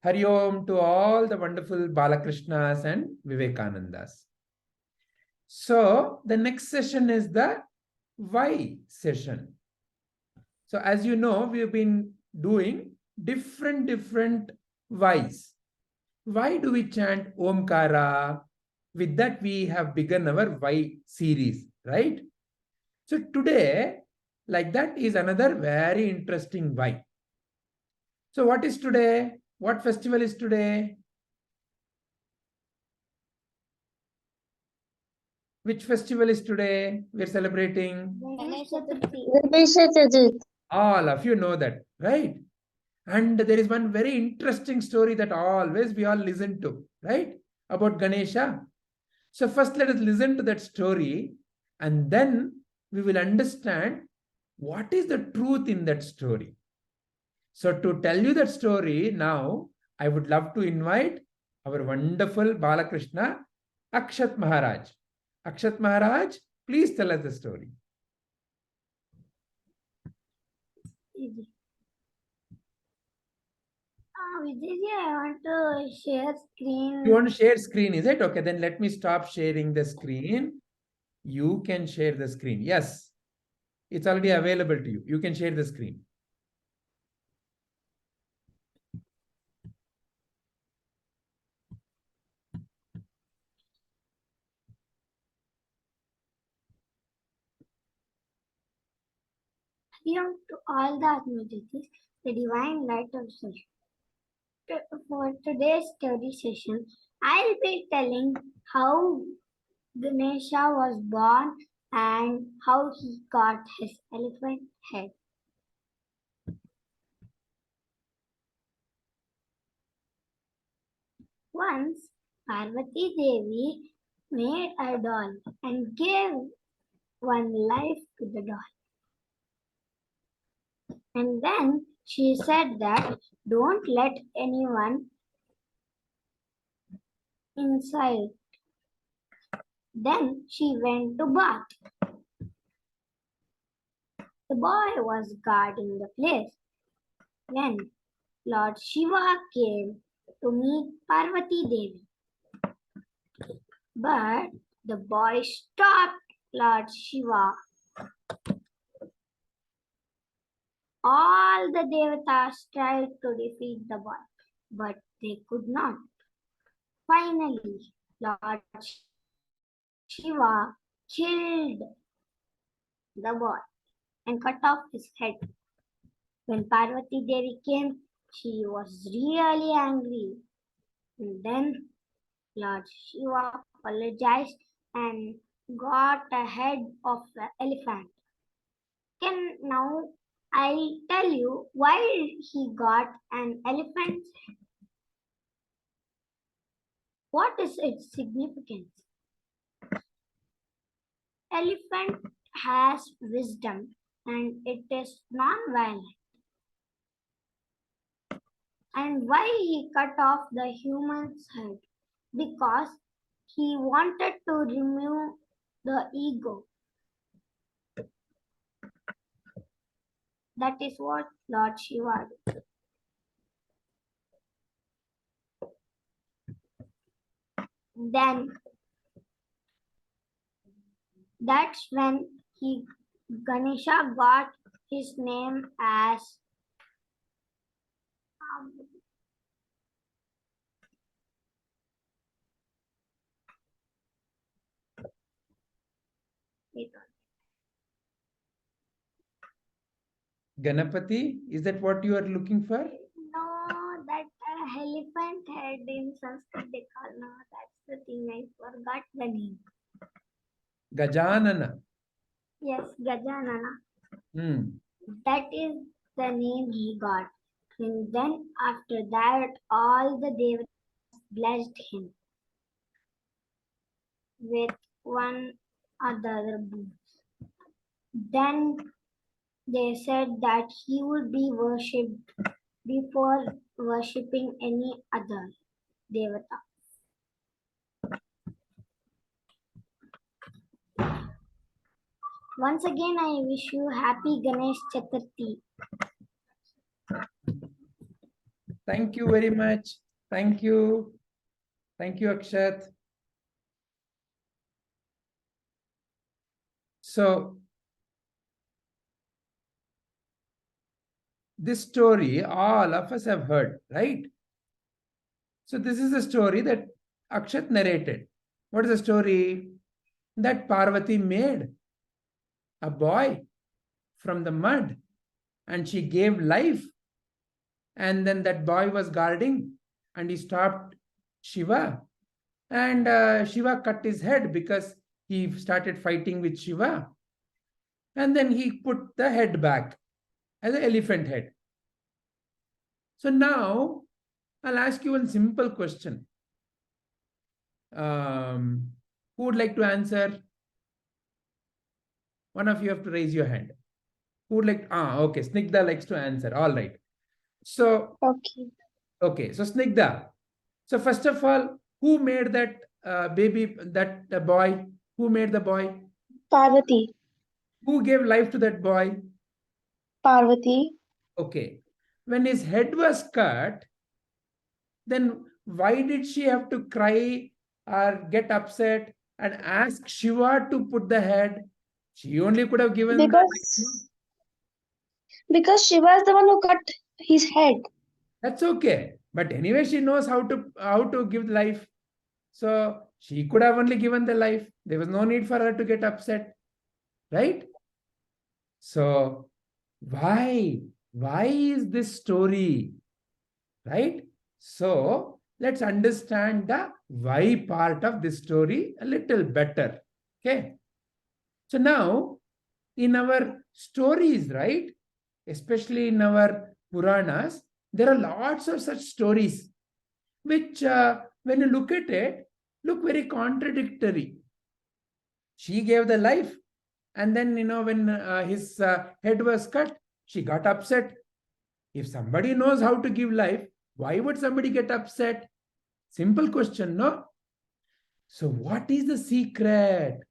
Hari Om to all the wonderful Balakrishnas and Vivekanandas. So the next session is the why session. So as you know, we have been doing different whys. Why do we chant Omkara? With that, we have begun our why series, right? So today, like that is another very interesting why. So what is today? What festival is today? Which festival is today? We're celebrating. Ganesha Chaturthi. All of you know that, right? And there is one very interesting story that always we all listen to, right? About Ganesha. So first let us listen to that story and then we will understand what is the truth in that story. So to tell you that story now, I would love to invite our wonderful Balakrishna, Akshat Maharaj. Akshat Maharaj, please tell us the story. Vijay, I want to share screen. You want to share screen, is it? Okay, then let me stop sharing the screen. You can share the screen. Yes, it's already available to you. You can share the screen. Hariom to all the Atmajotis, the divine light of soul. For today's story session, I'll be telling how Ganesha was born and how he got his elephant head. Once, Parvati Devi made a doll and gave one life to the doll. And then she said that don't let anyone inside. Then she went to bath. The boy was guarding the place when Lord Shiva came to meet Parvati Devi. But the boy stopped Lord Shiva. All the Devatas tried to defeat the boy, but they could not. Finally, Lord Shiva killed the boy and cut off his head. When Parvati Devi came, she was really angry. And then Lord Shiva apologized and got a head of an elephant. Now I'll tell you why he got an elephant's head. What is its significance? Elephant has wisdom and it is non-violent. And why he cut off the human's head? Because he wanted to remove the ego. That is what Lord Shiva did. Then that's when Ganesha got his name as Ganapati, is that what you are looking for? No, that elephant head in Sanskrit they call. No, that's the thing. I forgot the name. Gajanana. Yes, Gajanana. Hmm. That is the name he got. And then after that, all the Devas blessed him with one or the other boons. Then they said that he would be worshipped before worshipping any other Devata. Once again, I wish you happy Ganesh Chaturthi. Thank you very much. Thank you. Thank you, Akshat. So, this story all of us have heard, right? So, this is the story that Akshat narrated. What is the story? That Parvati made a boy from the mud and she gave life. And then that boy was guarding and he stopped Shiva. And Shiva cut his head because he started fighting with Shiva. And then he put the head back as an elephant head. So now I'll ask you one simple question. Who would like to answer? One of you have to raise your hand. Who would like? Okay. Snigdha likes to answer. All right. So, okay. So, Snigdha. So, first of all, who made that baby, that boy? Who made the boy? Parvati. Who gave life to that boy? Parvati. Okay. When his head was cut, then why did she have to cry or get upset and ask Shiva to put the head? She only could have given Because Shiva is the one who cut his head. That's okay. But anyway, she knows how to give life. So she could have only given the life. There was no need for her to get upset. Right? So why? Why is this story? Right? So let's understand the why part of this story a little better. Okay. So now in our stories, right? Especially in our Puranas, there are lots of such stories which, when you look at it, look very contradictory. She gave the life, and then, when his head was cut, she got upset. If somebody knows how to give life, why would somebody get upset? Simple question, no? So what is the secret?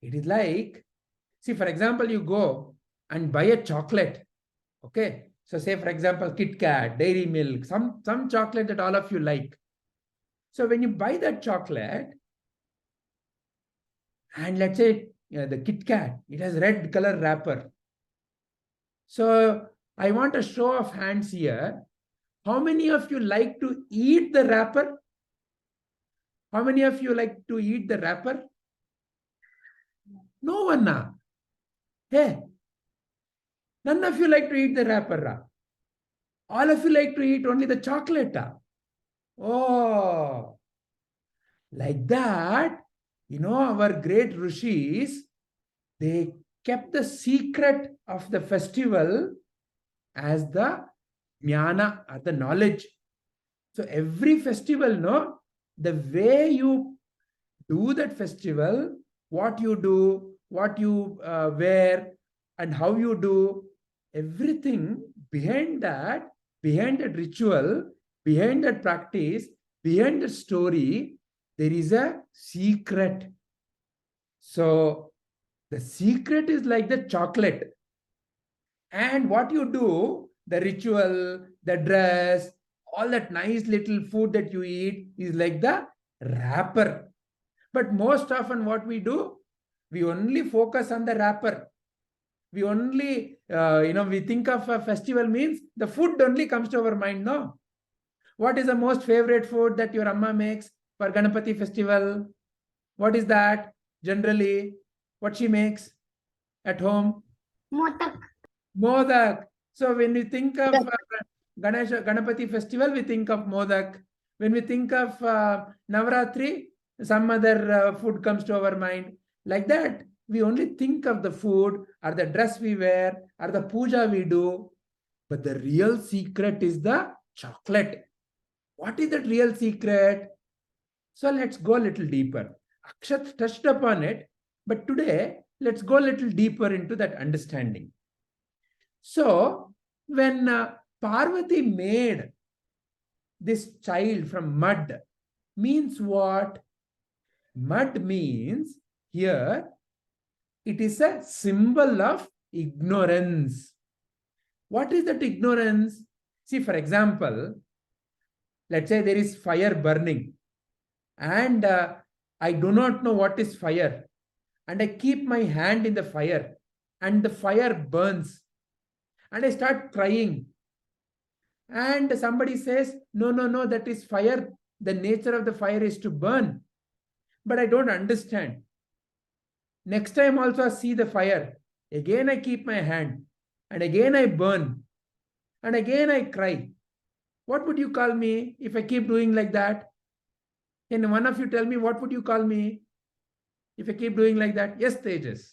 It is like, see, for example, you go and buy a chocolate. Okay. So say, for example, Kit Kat, Dairy Milk, some chocolate that all of you like. So when you buy that chocolate, and let's say the Kit Kat, it has red color wrapper. So I want a show of hands here. How many of you like to eat the wrapper? How many of you like to eat the wrapper? No one now. Hey, none of you like to eat the wrapper. All of you like to eat only the chocolate. Oh, like that, our great rishis, they kept the secret of the festival as the jnana, or the knowledge. So every festival, no, the way you do that festival, what you do, what you wear, and how you do, everything behind that ritual, behind that practice, behind the story, there is a secret. So the secret is like the chocolate. And what you do, the ritual, the dress, all that nice little food that you eat is like the wrapper. But most often what we do, we only focus on the wrapper. We only, we think of a festival means the food only comes to our mind, no? What is the most favorite food that your Amma makes for Ganapati festival? What is that? Generally, what she makes at home? Modak. Modak. So when we think of Ganapati festival, we think of Modak. When we think of Navratri, some other food comes to our mind. Like that, we only think of the food or the dress we wear or the puja we do. But the real secret is the chocolate. What is that real secret? So let's go a little deeper. Akshat touched upon it, but today let's go a little deeper into that understanding. So when Parvati made this child from mud, means what? Mud means here it is a symbol of ignorance. What is that ignorance? See, for example, let's say there is fire burning and I do not know what is fire, and I keep my hand in the fire and the fire burns and I start crying, and somebody says, no, no, no, that is fire. The nature of the fire is to burn. But I don't understand. Next time also I see the fire. Again I keep my hand and again I burn and again I cry. What would you call me if I keep doing like that? Can one of you tell me what would you call me if I keep doing like that? Yes, Tejas.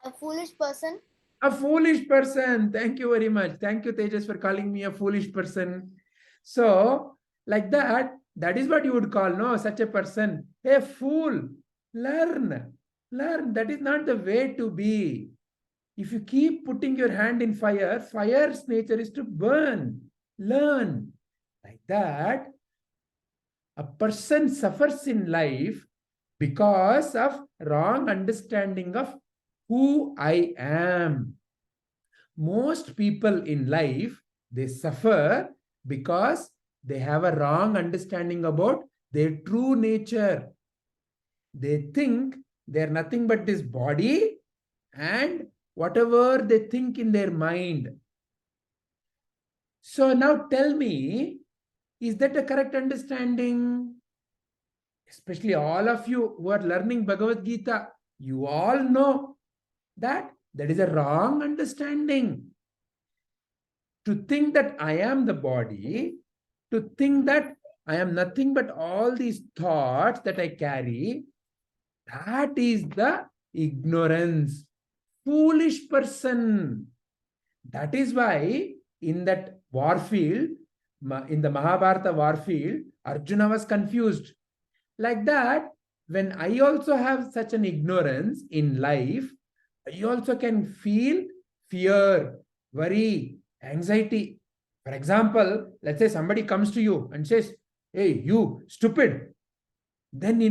A foolish person. A foolish person. Thank you very much. Thank you, Tejas, for calling me a foolish person. So, like that, that is what you would call, no, such a person. A fool. Learn. Learn. That is not the way to be. If you keep putting your hand in fire, fire's nature is to burn. Learn. Like that, a person suffers in life because of wrong understanding of who I am. Most people in life, they suffer because they have a wrong understanding about their true nature. They think they're nothing but this body and whatever they think in their mind. So now tell me, is that a correct understanding? Especially all of you who are learning Bhagavad Gita, you all know that that is a wrong understanding. To think that I am the body, to think that I am nothing but all these thoughts that I carry, that is the ignorance. Foolish person. That is why in that war field, in the Mahabharata war field, Arjuna was confused. Like that, when I also have such an ignorance in life, I also can feel fear, worry, anxiety. For example, let's say somebody comes to you and says, hey, you stupid. Then,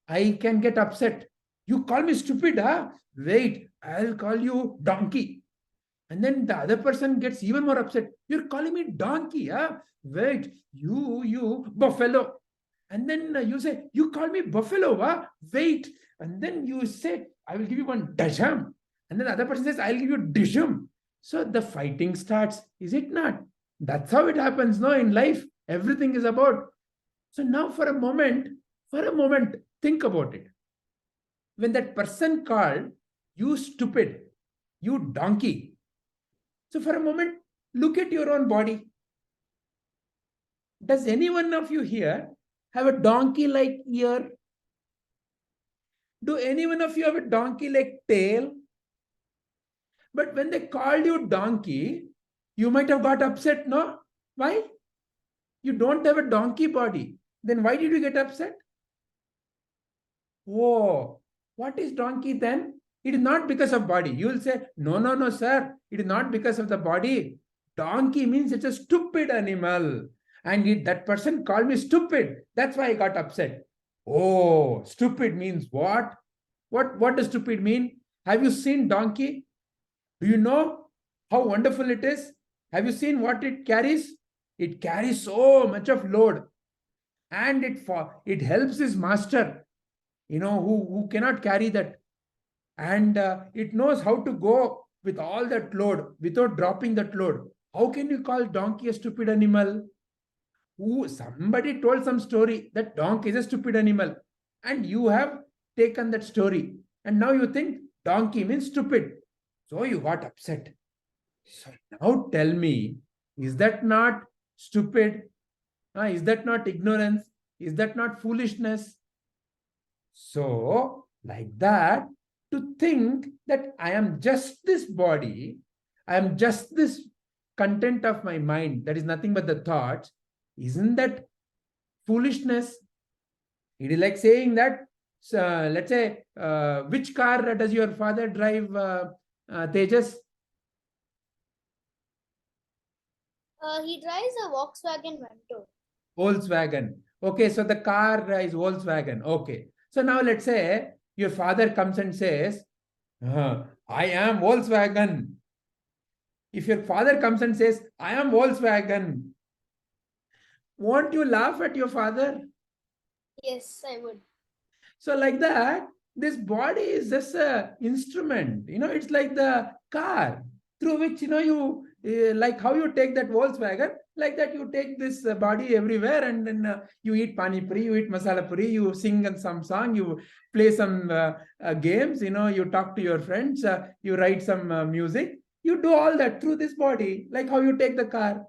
I can get upset. You call me stupid, huh? Wait, I'll call you donkey. And then the other person gets even more upset. You're calling me donkey, huh? Wait, you buffalo. And then you say, you call me buffalo, huh? Wait. And then you say, I will give you one dasham. And then the other person says, I'll give you dishum. So the fighting starts, is it not? That's how it happens, no, in life. Everything is about. So now for a moment, think about it. When that person called you stupid, you donkey. So for a moment, look at your own body. Does any one of you here have a donkey-like ear? Do any one of you have a donkey-like tail? But when they called you donkey, you might have got upset, no? Why? You don't have a donkey body. Then why did you get upset? Oh, what is donkey then? It is not because of body. You will say, no, sir. It is not because of the body. Donkey means it's a stupid animal. And that person called me stupid. That's why I got upset. Oh, stupid means what? What does stupid mean? Have you seen donkey? Do you know how wonderful it is? Have you seen what it carries? It carries so much of load. And it helps his master, who cannot carry that. And it knows how to go with all that load without dropping that load. How can you call donkey a stupid animal? Somebody told some story that donkey is a stupid animal. And you have taken that story. And now you think donkey means stupid. So you got upset. So now tell me, is that not stupid? Is that not ignorance? Is that not foolishness? So, like that, to think that I am just this body, I am just this content of my mind, that is nothing but the thoughts, isn't that foolishness? It is like saying that, let's say, which car does your father drive, Tejas? He drives a Volkswagen Vento. Volkswagen. Okay, so the car is Volkswagen. Okay. So now let's say your father comes and says, I am Volkswagen. If your father comes and says, I am Volkswagen, won't you laugh at your father? Yes, I would. So like that, this body is just a instrument. It's like the car through which, you like how you take that Volkswagen, like that you take this body everywhere, and then you eat pani puri, you eat masala puri, you sing some song, you play some games, you talk to your friends, you write some music. You do all that through this body, like how you take the car.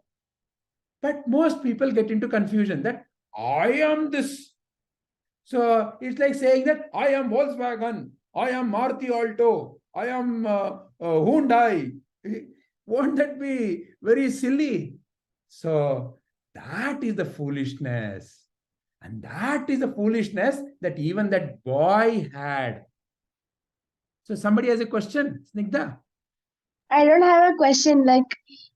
But most people get into confusion that I am this. So it's like saying that I am Volkswagen, I am Maruti Alto, I am Hyundai. Won't that be very silly? So that is the foolishness. And that is the foolishness that even that boy had. So somebody has a question, Snigdha? I don't have a question. I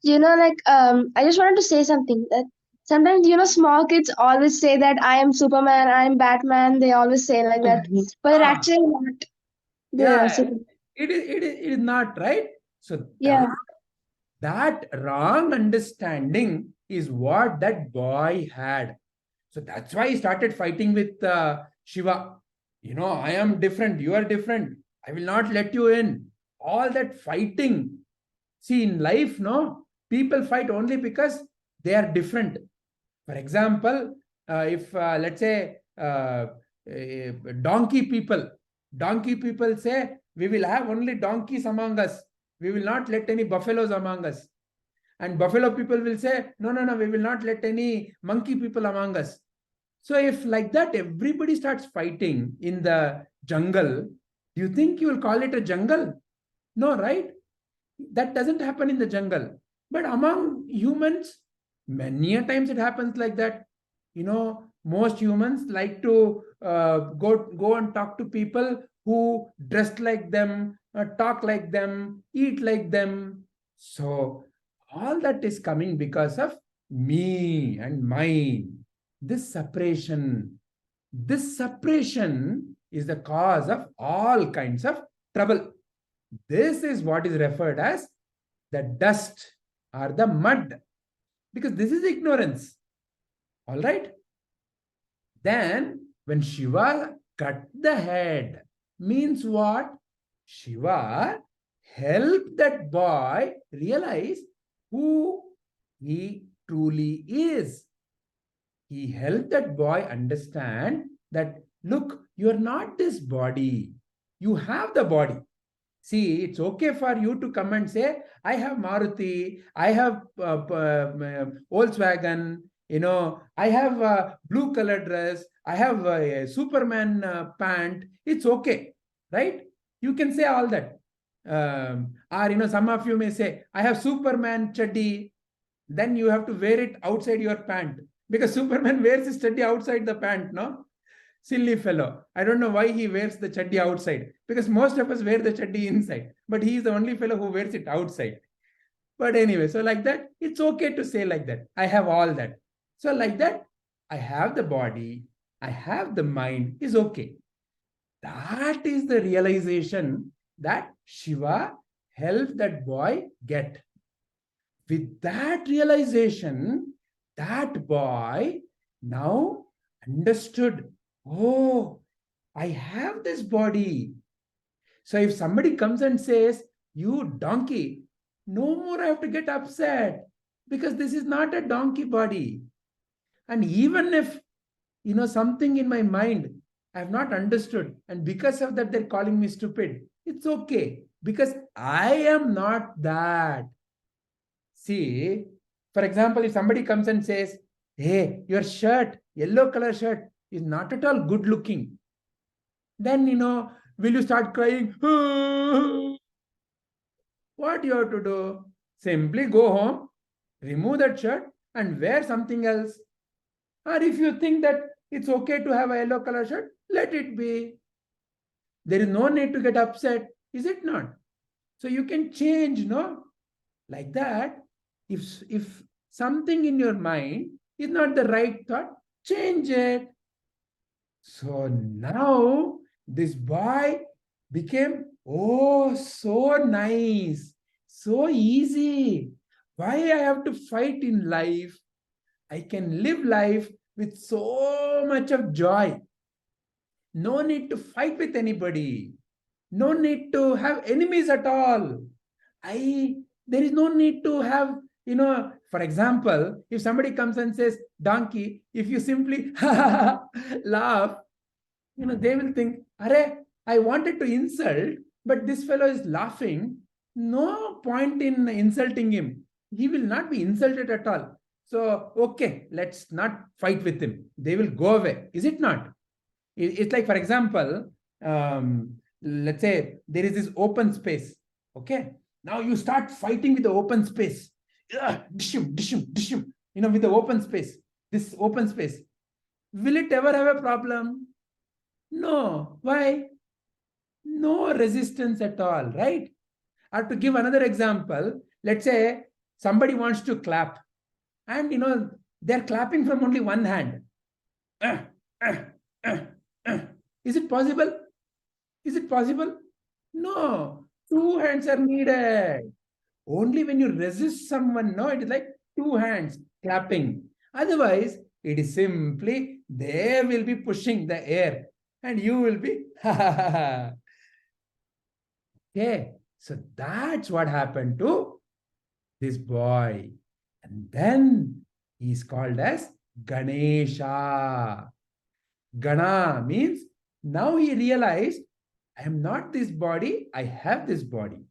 just wanted to say something that sometimes, small kids always say that I am Superman, I am Batman. They always say like that, but they're Ah, actually not. They are yeah, Superman. it is not right. So Yeah. that wrong understanding is what that boy had. So that's why he started fighting with Shiva. I am different, you are different. I will not let you in. All that fighting. See, in life, no, people fight only because they are different. For example, if let's say donkey people say, we will have only donkeys among us. We will not let any buffaloes among us. And buffalo people will say, no, no, no, we will not let any monkey people among us. So if like that, everybody starts fighting in the jungle, do you think you will call it a jungle? No, right? That doesn't happen in the jungle. But among humans, many a times it happens like that. Most humans like to go and talk to people who dress like them, talk like them, eat like them. So all that is coming because of me and mine. This separation is the cause of all kinds of trouble. This is what is referred as the dust or the mud, because this is ignorance. All right. Then when Shiva cut the head, means what? Shiva helped that boy realize who he truly is. He helped that boy understand that, look, you're not this body. You have the body. See, it's okay for you to come and say, I have Maruti, I have Volkswagen, I have a blue color dress, I have a Superman pant. It's okay, right? You can say all that. Or, some of you may say, I have Superman chaddi. Then you have to wear it outside your pant, because Superman wears his chaddi outside the pant, no? Silly fellow. I don't know why he wears the chaddi outside, because most of us wear the chaddi inside, but he is the only fellow who wears it outside. But anyway, so like that, it's okay to say like that. I have all that. So like that, I have the body, I have the mind, is okay. That is the realization that Shiva helped that boy get. With that realization, that boy now understood, oh, I have this body. So if somebody comes and says, you donkey, no more I have to get upset, because this is not a donkey body. And even if, something in my mind I have not understood, and because of that they're calling me stupid, it's okay, because I am not that. See, for example, if somebody comes and says, hey, your shirt, yellow color shirt, is not at all good looking, then, will you start crying? What you have to do? Simply go home, remove that shirt, and wear something else. Or if you think that it's okay to have a yellow color shirt, let it be. There is no need to get upset, is it not? So you can change, no? Like that, if something in your mind is not the right thought, change it. So now this boy became, oh, so nice, so easy. Why I have to fight in life? I can live life with so much of joy. No need to fight with anybody. No need to have enemies at all. There is no need to have, for example, if somebody comes and says donkey, if you simply laugh, they will think, Are, I wanted to insult, but this fellow is laughing. No point in insulting him. He will not be insulted at all. So, okay, let's not fight with him. They will go away. Is it not? It's like, for example, let's say there is this open space. Okay. Now you start fighting with the open space. Dishum, dishum, dishum, with the open space. This open space. Will it ever have a problem? No. Why? No resistance at all, right? I have to give another example. Let's say somebody wants to clap and, they're clapping from only one hand. Is it possible? Is it possible? No. Two hands are needed. Only when you resist someone, no, it is like two hands clapping. Otherwise, it is simply they will be pushing the air and you will be okay. So that's what happened to this boy. And then he's called as Ganesha. Gana means now he realized, I am not this body, I have this body.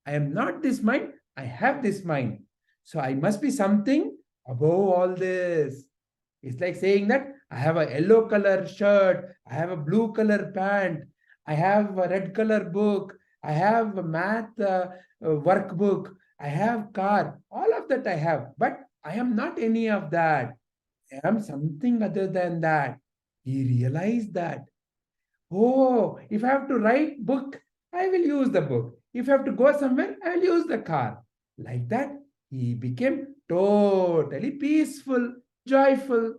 I am not this mind, I have this mind. So I must be something above all this. It's like saying that I have a yellow color shirt, I have a blue color pant, I have a red color book, I have a math workbook, I have car, all of that I have. But I am not any of that. I am something other than that. He realized that. Oh, if I have to write book, I will use the book. If I have to go somewhere, I will use the car. Like that, he became totally peaceful, joyful.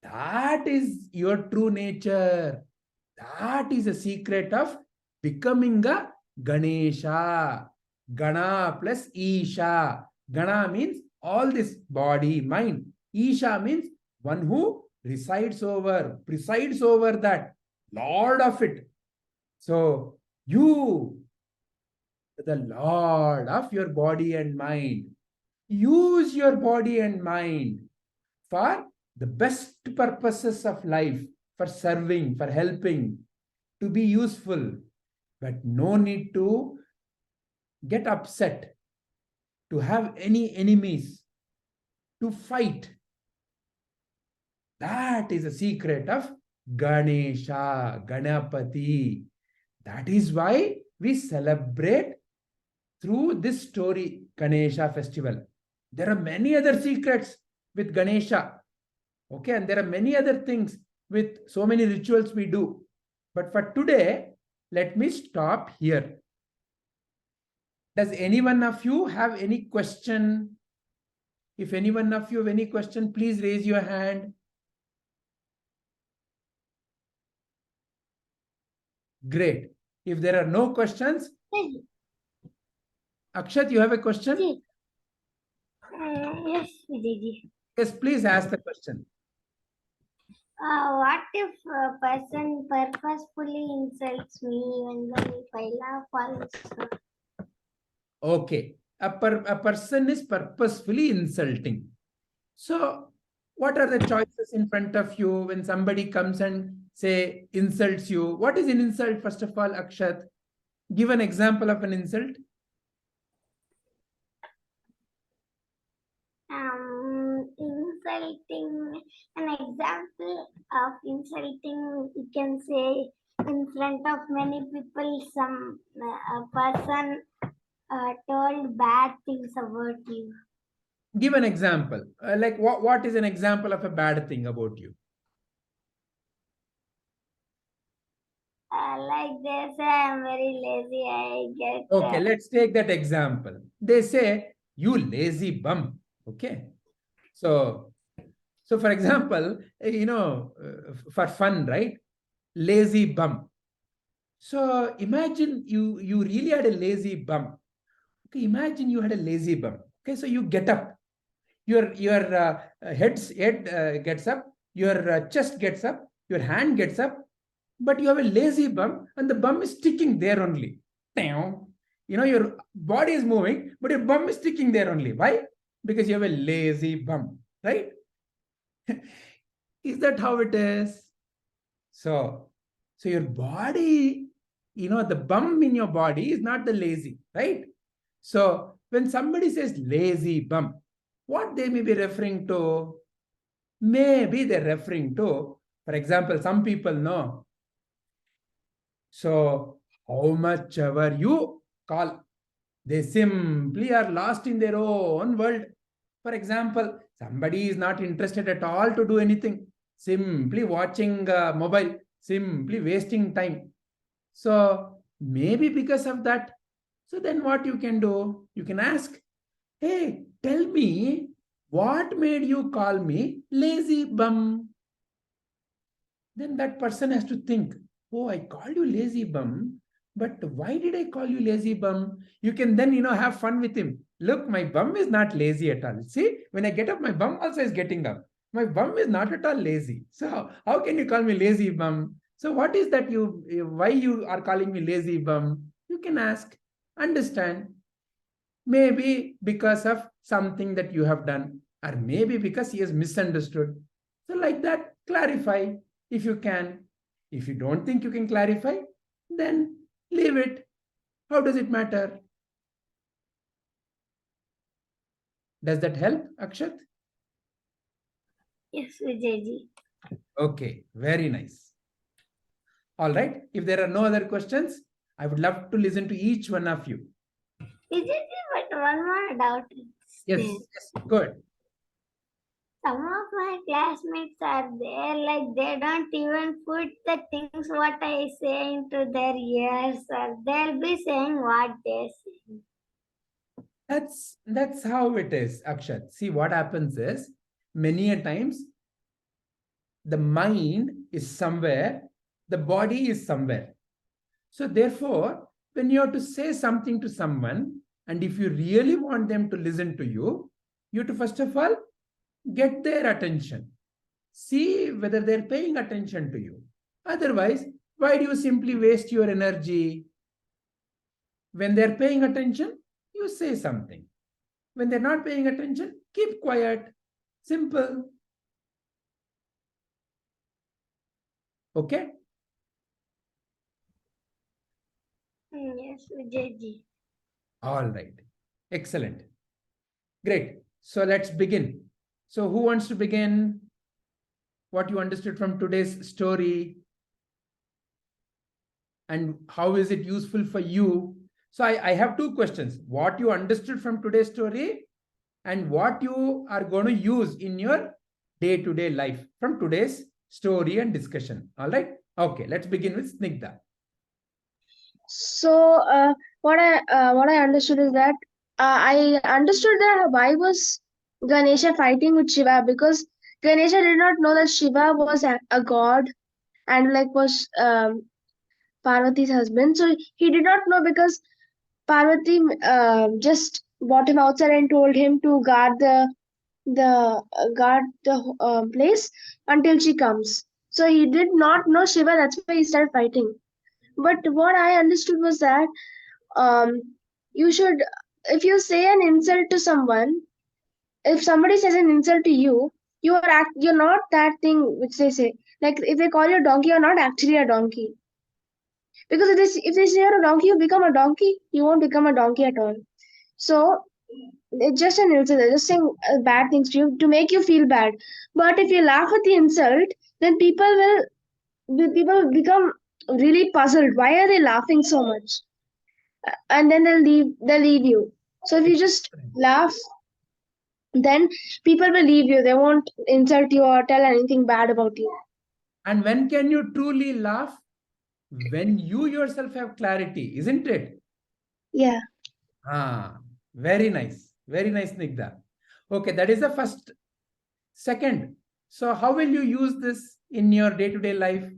That is your true nature. That is a secret of becoming a Ganesha. Gana plus Isha. Gana means all this body, mind. Isha means one who presides over that, Lord of it. So you, the Lord of your body and mind, use your body and mind for the best purposes of life, for serving, for helping, to be useful. But no need to get upset, to have any enemies, to fight. That is a secret of Ganesha, Ganapati. That is why we celebrate through this story, Ganesha festival. There are many other secrets with Ganesha. Okay, and there are many other things with so many rituals we do. But for today, let me stop here. Does any one of you have any question? If any one of you have any question, please raise your hand. Great. If there are no questions, Akshat, you have a question? Yes, Vijayji. Yes, please ask the question. What if a person purposefully insults me even though if I laugh also? Okay. A person is purposefully insulting. So, what are the choices in front of you when somebody comes and say insults you? What is an insult, first of all, Akshat? Give an example of an insult. Insulting, an example of insulting, you can say in front of many people, a person told bad things about you. Give an example. Like what is an example of a bad thing about you? Like they say I'm very lazy, I get... Okay, let's take that example. They say, you lazy bum. Okay. So for example, for fun, right? Lazy bum. So imagine you really had a lazy bum. Okay, imagine you had a lazy bum. Okay, so you get up, your head gets up, your chest gets up, your hand gets up, but you have a lazy bum and the bum is sticking there only. You know, your body is moving, but your bum is sticking there only. Why? Because you have a lazy bum, right? Is that how it is? So your body, the bum in your body is not the lazy, right? So when somebody says lazy bum, what they may be referring to? Maybe they're referring to, for example, some people know. So how much ever you call, they simply are lost in their own world. For example, somebody is not interested at all to do anything, simply watching mobile, simply wasting time. So maybe because of that. So then what you can do? You can ask, hey, tell me, what made you call me lazy bum? Then that person has to think, oh, I called you lazy bum, but why did I call you lazy bum? You can then, have fun with him. Look, my bum is not lazy at all. See, when I get up, my bum also is getting up. My bum is not at all lazy. So how can you call me lazy bum? So what is that why you are calling me lazy bum? You can ask, understand. Maybe because of something that you have done, or maybe because he has misunderstood. So like that, clarify if you can. If you don't think you can clarify, then leave it. How does it matter? Does that help, Akshat? Yes, Vijayji. Okay, very nice. All right. If there are no other questions, I would love to listen to each one of you. Vijayji, but one more doubt. Yes, There. yes, good. Some of my classmates are there, like they don't even put the things what I say into their ears, or they'll be saying what they say. That's how it is, Akshat. See, what happens is many a times the mind is somewhere, the body is somewhere. So therefore, when you have to say something to someone, and if you really want them to listen to you, you have to first of all get their attention. See whether they're paying attention to you. Otherwise, why do you simply waste your energy? When they're paying attention, you say something. When they're not paying attention, keep quiet. Simple. Okay? Yes, Vijayji. All right. Excellent. Great. So let's begin. So who wants to begin? What you understood from today's story? And how is it useful for you? So I have two questions. What you understood from today's story and what you are going to use in your day-to-day life from today's story and discussion. All right? Okay, let's begin with Snigdha. So, what I understood is that I understood that why was Ganesha fighting with Shiva, because Ganesha did not know that Shiva was a god and like was Parvati's husband. So he did not know because Parvati just brought him outside and told him to guard the place until she comes. So he did not know Shiva. That's why he started fighting. But what I understood was that um, you should, if you say an insult to someone, if somebody says an insult to you, you're not that thing which they say. Like if they call you a donkey, you're not actually a donkey. Because if they say you're a donkey, you become a donkey. You won't become a donkey at all. So it's just an insult. They're just saying bad things to you to make you feel bad. But if you laugh at the insult, then people become really puzzled. Why are they laughing so much? And then they'll leave you. So if you just laugh, then people will leave you. They won't insult you or tell anything bad about you. And when can you truly laugh? When you yourself have clarity, isn't it? Yeah. Very nice. Very nice, Nigda. Okay, that is the first. Second, so how will you use this in your day-to-day life?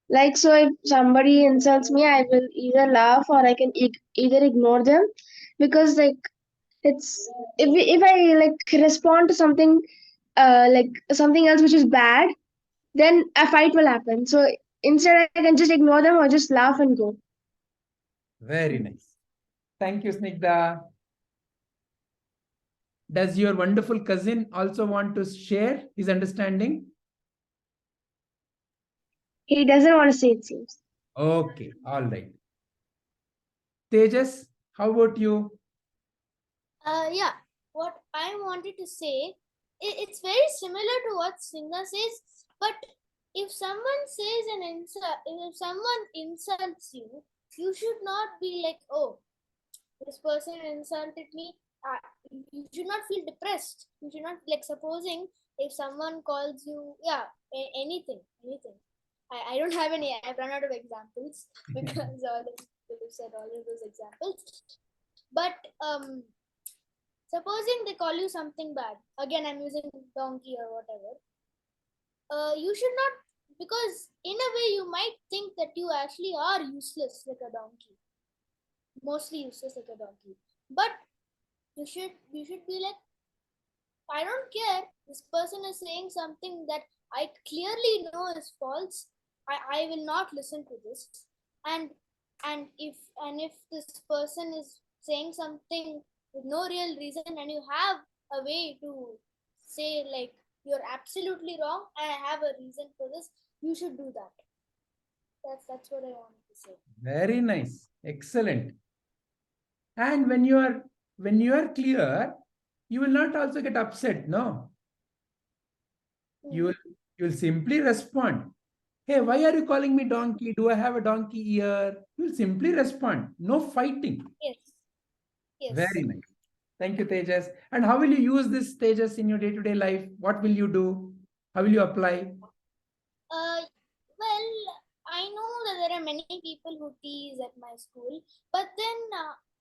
Like, so if somebody insults me, I will either laugh or I can either ignore them, because like it's if I like respond to something like something else which is bad, then a fight will happen. So instead I can just ignore them or just laugh and go. Very nice. Thank you, Snigdha. Does your wonderful cousin also want to share his understanding? He doesn't want to say it seems. Okay, all right. Tejas, how about you? Yeah, what I wanted to say, it's very similar to what Singha says, but if someone says an insult, if someone insults you, you should not be like, oh, this person insulted me. You should not feel depressed. You should not, like, supposing if someone calls you, yeah, anything. I don't have any. I've run out of examples because all of people have said all of those examples. But supposing they call you something bad. Again, I'm using donkey or whatever. You should not, because in a way you might think that you actually are useless like a donkey. Mostly useless like a donkey. But you should be like, I don't care. This person is saying something that I clearly know is false. I will not listen to this. And if this person is saying something with no real reason, and you have a way to say like you're absolutely wrong and I have a reason for this, you should do that. That's what I wanted to say. Very nice. Excellent. And when you are clear, you will not also get upset, no? You will simply respond. Hey, why are you calling me donkey? Do I have a donkey ear? You will simply respond. No fighting. Yes. Yes. Very nice. Thank you, Tejas. And how will you use this, Tejas, in your day-to-day life? What will you do? How will you apply? Well, I know that there are many people who tease at my school, but then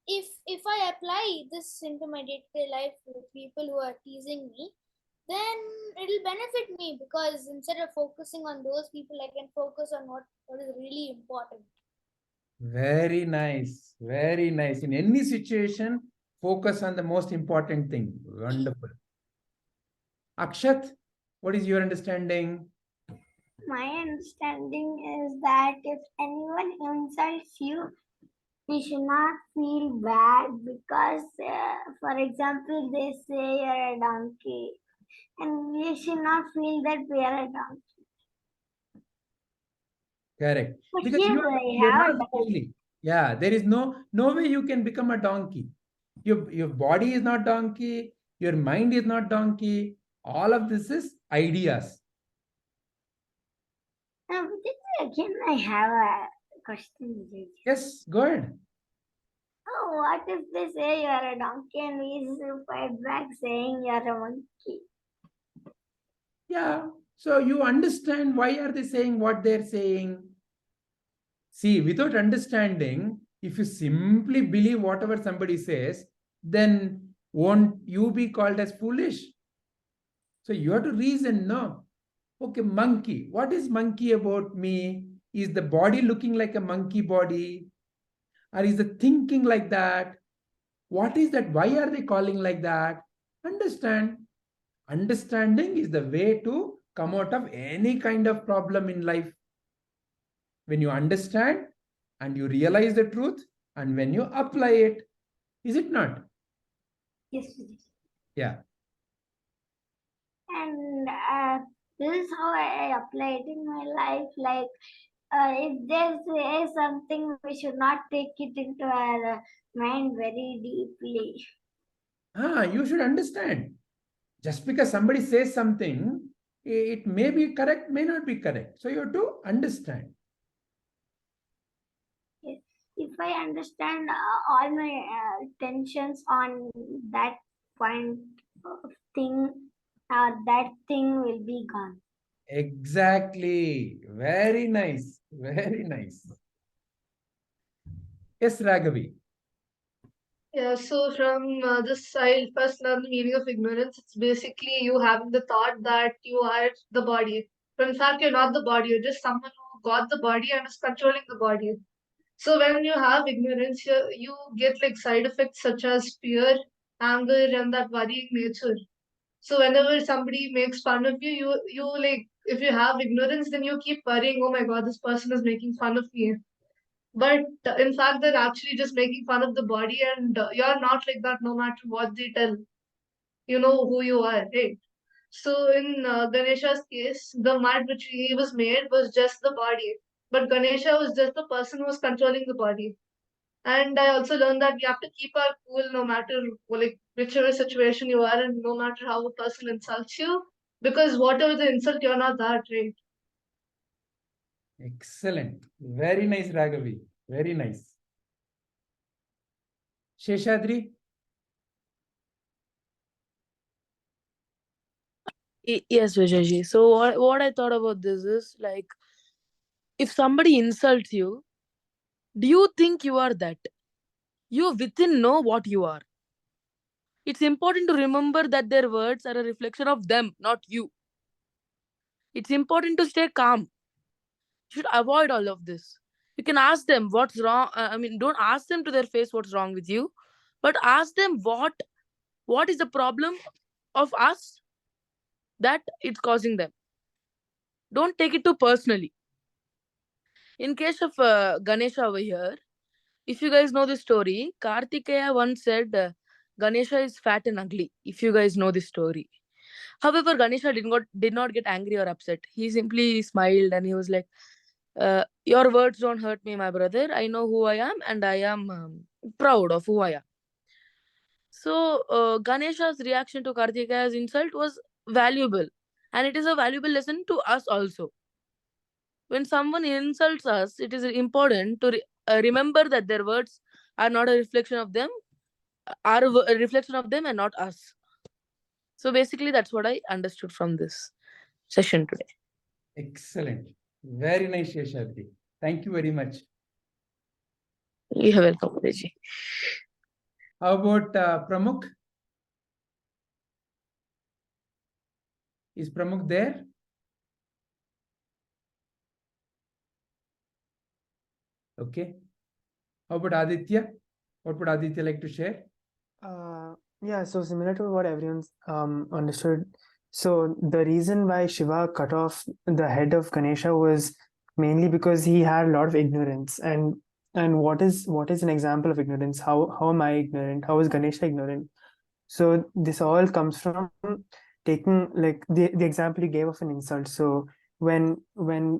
if I apply this into my day-to-day life with people who are teasing me, then it'll benefit me, because instead of focusing on those people, I can focus on what is really important. Very nice. Very nice. In any situation, focus on the most important thing. Wonderful. Akshat, what is your understanding? My understanding is that if anyone insults you, you should not feel bad because, for example, they say you're a donkey, and you should not feel that we are a donkey. Correct. But Because here you're not really. Yeah, there is no way you can become a donkey. Your body is not donkey, your mind is not donkey. All of this is ideas. Again, I have a question. Yes, go ahead. Oh, what if they say you're a donkey and we fight back saying you're a monkey? Yeah. So you understand why are they saying what they're saying? See, without understanding, if you simply believe whatever somebody says, then won't you be called as foolish? So you have to reason, no? Okay, monkey. What is monkey about me? Is the body looking like a monkey body? Or is the thinking like that? What is that? Why are they calling like that? Understand. Understanding is the way to come out of any kind of problem in life. When you understand and you realize the truth, and when you apply it, is it not? Yes. Yeah. And this is how I apply it in my life. Like, if they say something, we should not take it into our mind very deeply. You should understand. Just because somebody says something, it may be correct, may not be correct. So you have to understand. If I understand all my tensions on that point of thing, that thing will be gone. Exactly. Very nice. Very nice. Yes, Raghavi. Yeah, so from this, I'll first learn the meaning of ignorance. It's basically you having the thought that you are the body. But in fact, you're not the body, you're just someone who got the body and is controlling the body. So when you have ignorance, you get like side effects such as fear, anger, and that worrying nature. So whenever somebody makes fun of you, you like, if you have ignorance, then you keep worrying, oh my god, this person is making fun of me. But in fact, they're actually just making fun of the body, and you're not like that no matter what they tell. You know who you are, right? So in Ganesha's case, the mud which he was made was just the body, but Ganesha was just the person who was controlling the body. And I also learned that we have to keep our cool no matter like whichever situation you are and no matter how a person insults you, because whatever the insult, you're not that, right? Excellent. Very nice, Raghavi. Very nice. Sheshadri? Yes, Vijayji. So what I thought about this is like, if somebody insults you, do you think you are that? You within know what you are. It's important to remember that their words are a reflection of them, not you. It's important to stay calm. You should avoid all of this. You can ask them what's wrong. Don't ask them to their face what's wrong with you, but ask them what is the problem of us that it's causing them. Don't take it too personally. In case of Ganesha over here, if you guys know the story, Kartikeya once said Ganesha is fat and ugly. If you guys know this story. However, Ganesha did not get angry or upset. He simply smiled and he was like, your words don't hurt me, my brother. I know who I am and I am proud of who I am. So Ganesha's reaction to Kartikeya's insult was valuable. And it is a valuable lesson to us also. When someone insults us, it is important to remember that their words are not a reflection of them, are a reflection of them and not us. So basically, that's what I understood from this session today. Excellent. Very nice, Sheshadri. Thank you very much. You're welcome, Vijay. How about Pramuk? Is Pramuk there? Okay. How about Aditya? What would Aditya like to share? Yeah, so similar to what everyone's understood. So the reason why Shiva cut off the head of Ganesha was mainly because he had a lot of ignorance. And what is an example of ignorance? How am I ignorant? How is Ganesha ignorant? So this all comes from taking like the example you gave of an insult. So when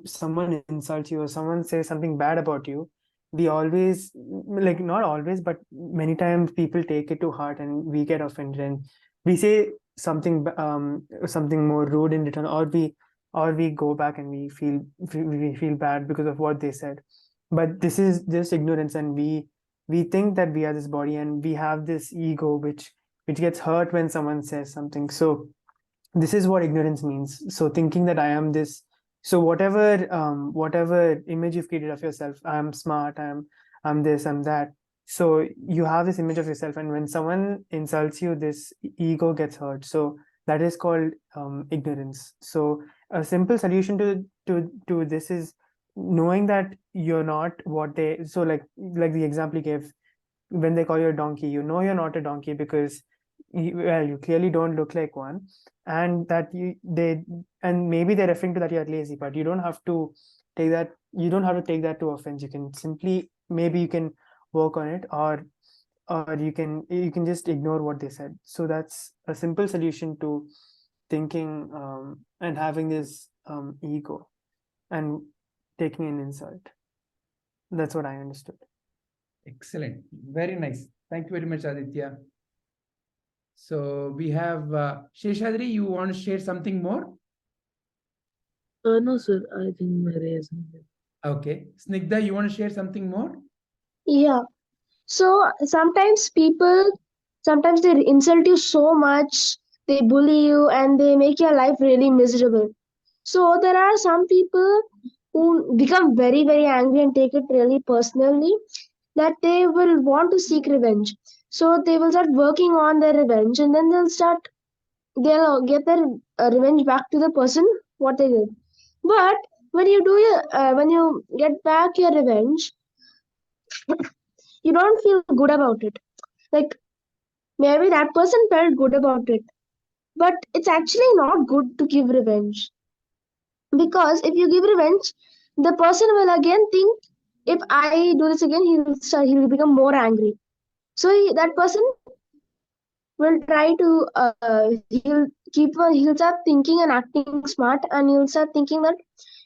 someone insults you or someone says something bad about you, we always, like, not always, but many times people take it to heart and we get offended and we say something more rude in return, or we go back and we feel bad because of what they said. But this is just ignorance, and we think that we are this body and we have this ego which gets hurt when someone says something. So this is what ignorance means. So thinking that I am this, so whatever image you've created of yourself, I'm smart, I'm this, I'm that. So you have this image of yourself, and when someone insults you, this ego gets hurt. So that is called ignorance. So a simple solution to this is knowing that you're not what they. So like the example you gave, when they call you a donkey, you know you're not a donkey because you clearly don't look like one, and that and maybe they're referring to that you're lazy, but you don't have to take that to offense. You can simply, maybe you can work on it, or you can just ignore what they said. So that's a simple solution to thinking and having this ego and taking an insult. That's what I understood. Excellent. Very nice. Thank you very much, Aditya. So we have Sheshadri, you want to share something more? No, sir. I think Mary is. Okay. Snigdha, you want to share something more? Yeah. So sometimes they insult you so much, they bully you, and they make your life really miserable. So there are some people who become very, very angry and take it really personally, that they will want to seek revenge. So they will start working on their revenge, and then they'll get their revenge back to the person what they did. But when you get back your revenge, you don't feel good about it. Like maybe that person felt good about it, but it's actually not good to give revenge, because if you give revenge, the person will again think, if I do this again, he will become more angry. So that person will try to he'll start thinking and acting smart, and he'll start thinking that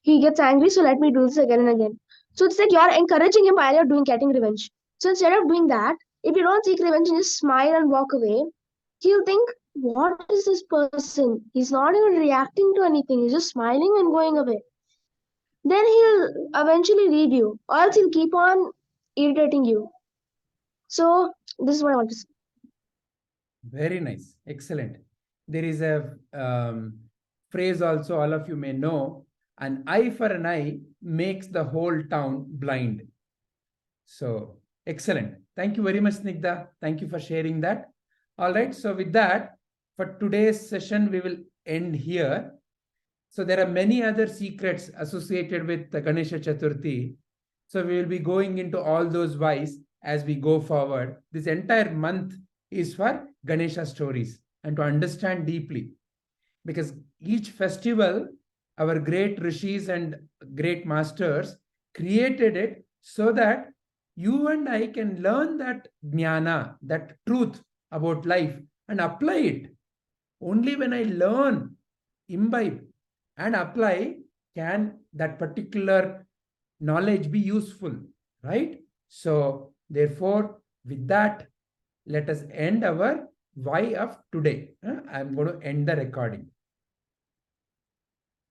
he gets angry, so let me do this again and again. So it's like you're encouraging him while you're getting revenge. So instead of doing that, if you don't seek revenge and just smile and walk away, he'll think, what is this person? He's not even reacting to anything, he's just smiling and going away. Then he'll eventually leave you, or else he'll keep on irritating you. So this is what I want to say. Very nice. Excellent. There is a phrase also all of you may know, an eye for an eye makes the whole town blind. So excellent. Thank you very much, Snigdha. Thank you for sharing that. All right. So with that, for today's session, we will end here. So there are many other secrets associated with the Ganesha Chaturthi. So we will be going into all those whys as we go forward. This entire month is for Ganesha stories and to understand deeply. Because each festival, our great rishis and great masters created it so that you and I can learn that jnana, that truth about life and apply it. Only when I learn, imbibe and apply can that particular knowledge be useful, right? So therefore, with that, let us end our why of today. I'm going to end the recording.